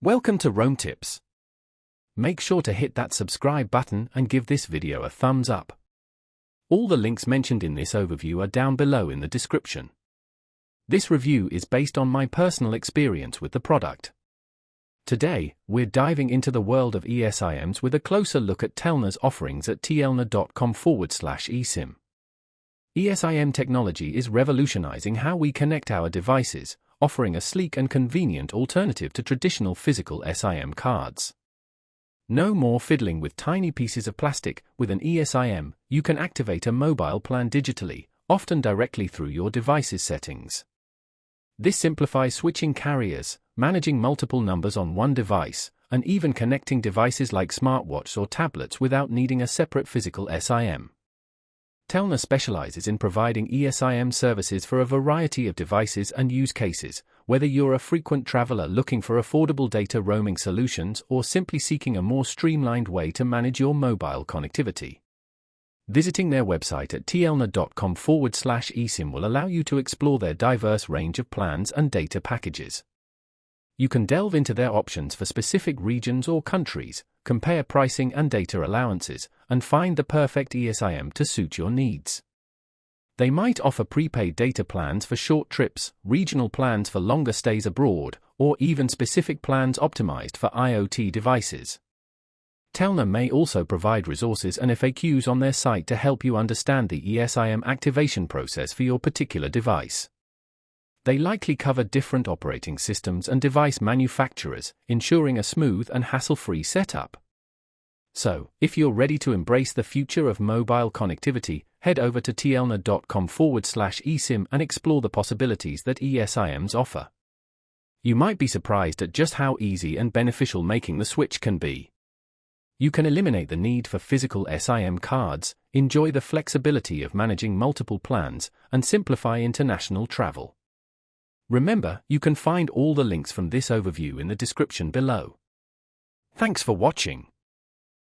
Welcome to Roam Tips. Make sure to hit that subscribe button and give this video a thumbs up. All the links mentioned in this overview are down below in the description. This review is based on my personal experience with the product. Today, we're diving into the world of eSIMs with a closer look at Telna's offerings at telna.com/eSIM. eSIM technology is revolutionizing how we connect our devices, offering a sleek and convenient alternative to traditional physical SIM cards. No more fiddling with tiny pieces of plastic. With an eSIM, you can activate a mobile plan digitally, often directly through your device's settings. This simplifies switching carriers, managing multiple numbers on one device, and even connecting devices like smartwatches or tablets without needing a separate physical SIM. Telna specializes in providing eSIM services for a variety of devices and use cases, whether you're a frequent traveler looking for affordable data roaming solutions or simply seeking a more streamlined way to manage your mobile connectivity. Visiting their website at telna.com/eSIM will allow you to explore their diverse range of plans and data packages. You can delve into their options for specific regions or countries, compare pricing and data allowances, and find the perfect eSIM to suit your needs. They might offer prepaid data plans for short trips, regional plans for longer stays abroad, or even specific plans optimized for IoT devices. Telna may also provide resources and FAQs on their site to help you understand the eSIM activation process for your particular device. They likely cover different operating systems and device manufacturers, ensuring a smooth and hassle-free setup. So, if you're ready to embrace the future of mobile connectivity, head over to telna.com/eSIM and explore the possibilities that eSIMs offer. You might be surprised at just how easy and beneficial making the switch can be. You can eliminate the need for physical SIM cards, enjoy the flexibility of managing multiple plans, and simplify international travel. Remember, you can find all the links from this overview in the description below. Thanks for watching.